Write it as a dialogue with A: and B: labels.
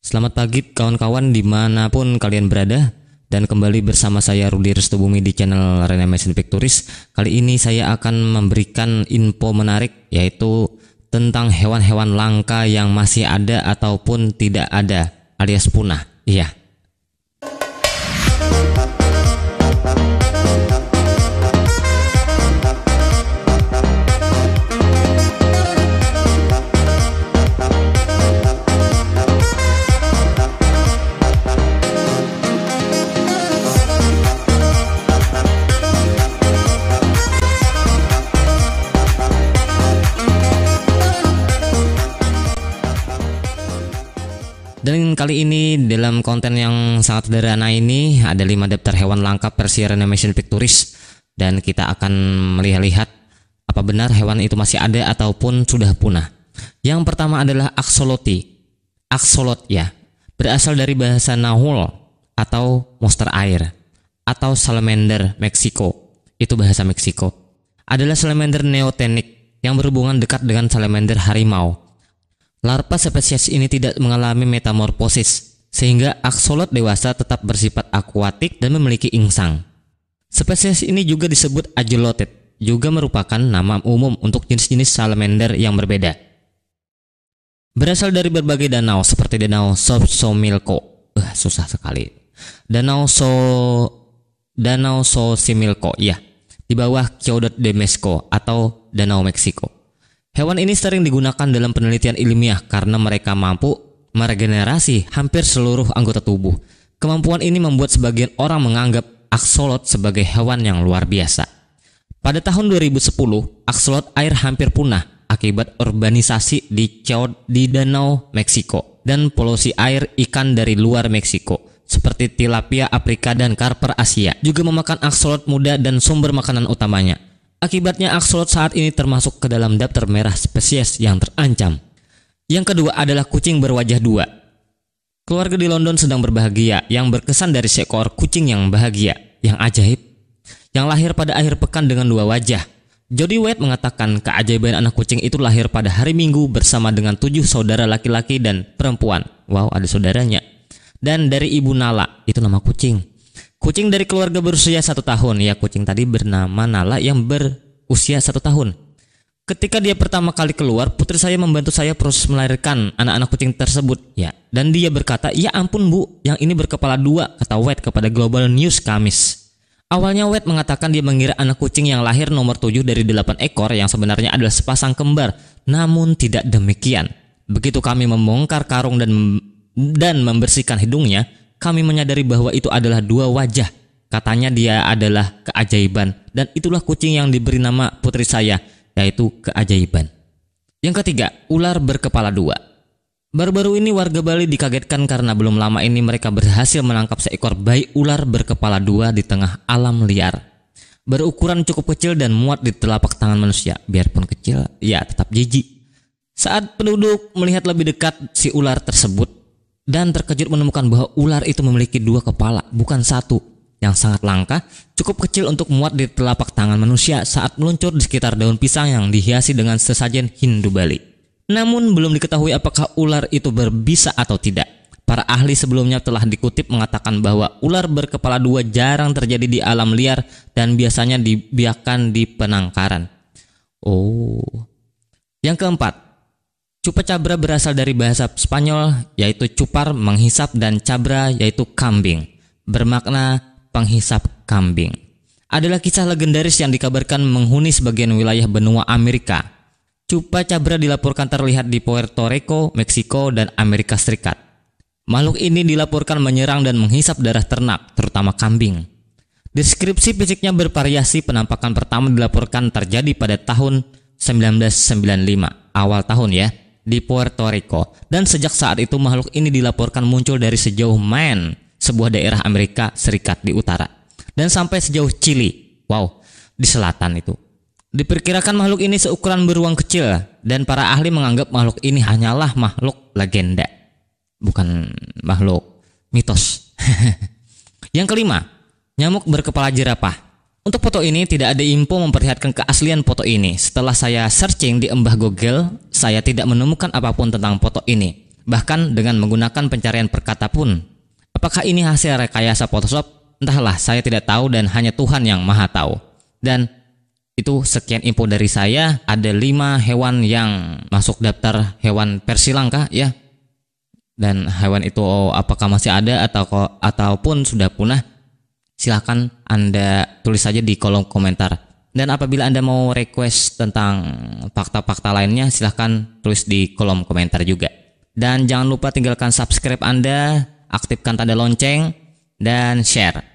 A: Selamat pagi kawan-kawan dimanapun kalian berada. Dan kembali bersama saya Rudi Restubumi di channel Reanimation Pictoris. Kali ini saya akan memberikan info menarik, yaitu tentang hewan-hewan langka yang masih ada ataupun tidak ada alias punah. Iya. Dan kali ini dalam konten yang sangat sederhana ini ada 5 daftar hewan langka versi Reanimation Pictoris, dan kita akan melihat apa benar hewan itu masih ada ataupun sudah punah. Yang pertama adalah axolotl. Axolotl ya, berasal dari bahasa Nahul atau monster air atau salamander Meksiko. Itu bahasa Meksiko. Adalah salamander neotenik yang berhubungan dekat dengan salamander harimau. Larva spesies ini tidak mengalami metamorfosis, sehingga axolotl dewasa tetap bersifat akuatik dan memiliki insang. Spesies ini juga disebut Axolotl, juga merupakan nama umum untuk jenis-jenis salamander yang berbeda. Berasal dari berbagai danau seperti Danau Xochimilco, susah sekali. Danau Xochimilco, ya, di bawah Ciudad de México atau Danau Meksiko. Hewan ini sering digunakan dalam penelitian ilmiah karena mereka mampu meregenerasi hampir seluruh anggota tubuh. Kemampuan ini membuat sebagian orang menganggap axolotl sebagai hewan yang luar biasa. Pada tahun 2010, axolotl air hampir punah akibat urbanisasi di Danau Meksiko dan polusi air ikan dari luar Meksiko seperti tilapia Afrika dan karper Asia juga memakan axolotl muda dan sumber makanan utamanya. Akibatnya axolotl saat ini termasuk ke dalam daftar merah spesies yang terancam. Yang kedua adalah kucing berwajah dua. Keluarga di London sedang berbahagia yang berkesan dari seekor kucing yang bahagia, yang ajaib, yang lahir pada akhir pekan dengan 2 wajah. Jody White mengatakan keajaiban anak kucing itu lahir pada hari Minggu bersama dengan 7 saudara laki-laki dan perempuan. Wow, ada saudaranya. Dan dari ibu Nala, itu nama kucing. Kucing dari keluarga berusia 1 tahun. Ya, kucing tadi bernama Nala yang berusia 1 tahun. Ketika dia pertama kali keluar, putri saya membantu saya proses melahirkan anak-anak kucing tersebut. Ya, dan dia berkata, "Ya ampun bu, yang ini berkepala 2," kata White kepada Global News Kamis. Awalnya White mengatakan dia mengira anak kucing yang lahir nomor 7 dari 8 ekor yang sebenarnya adalah sepasang kembar. Namun tidak demikian. Begitu kami membongkar karung dan membersihkan hidungnya, kami menyadari bahwa itu adalah 2 wajah. Katanya dia adalah keajaiban, dan itulah kucing yang diberi nama putri saya, yaitu keajaiban. Yang ketiga, ular berkepala 2. Baru-baru ini warga Bali dikagetkan karena belum lama ini mereka berhasil menangkap seekor bayi ular berkepala 2 di tengah alam liar. Berukuran cukup kecil dan muat di telapak tangan manusia. Biarpun kecil, ya tetap jijik. Saat penduduk melihat lebih dekat si ular tersebut dan terkejut menemukan bahwa ular itu memiliki 2 kepala, bukan 1, yang sangat langka, cukup kecil untuk muat di telapak tangan manusia saat meluncur di sekitar daun pisang yang dihiasi dengan sesajen Hindu Bali. Namun belum diketahui apakah ular itu berbisa atau tidak. Para ahli sebelumnya telah dikutip mengatakan bahwa ular berkepala 2 jarang terjadi di alam liar dan biasanya dibiarkan di penangkaran. Yang keempat, Chupacabra berasal dari bahasa Spanyol yaitu chupar menghisap dan cabra yaitu kambing, bermakna penghisap kambing. Adalah kisah legendaris yang dikabarkan menghuni sebagian wilayah benua Amerika. Chupacabra dilaporkan terlihat di Puerto Rico, Meksiko, dan Amerika Serikat. Makhluk ini dilaporkan menyerang dan menghisap darah ternak, terutama kambing. Deskripsi fisiknya bervariasi. Penampakan pertama dilaporkan terjadi pada tahun 1995, awal tahun ya, di Puerto Rico, dan sejak saat itu makhluk ini dilaporkan muncul dari sejauh Maine, sebuah daerah Amerika Serikat di utara, dan sampai sejauh Chili, di selatan itu. Diperkirakan makhluk ini seukuran beruang kecil, dan para ahli menganggap makhluk ini hanyalah makhluk legenda, bukan makhluk mitos. Yang kelima, nyamuk berkepala jerapah. Untuk foto ini tidak ada info memperlihatkan keaslian foto ini. Setelah saya searching di embah Google, saya tidak menemukan apapun tentang foto ini. bahkan dengan menggunakan pencarian perkata pun. Apakah ini hasil rekayasa Photoshop? Entahlah, saya tidak tahu dan hanya Tuhan yang maha tahu. Dan itu sekian info dari saya. Ada 5 hewan yang masuk daftar hewan versi langka ya. Dan hewan itu apakah masih ada ataupun sudah punah? Silahkan Anda tulis saja di kolom komentar. Dan apabila Anda mau request tentang fakta-fakta lainnya, silahkan tulis di kolom komentar juga. Dan jangan lupa tinggalkan subscribe Anda, aktifkan tanda lonceng, dan share.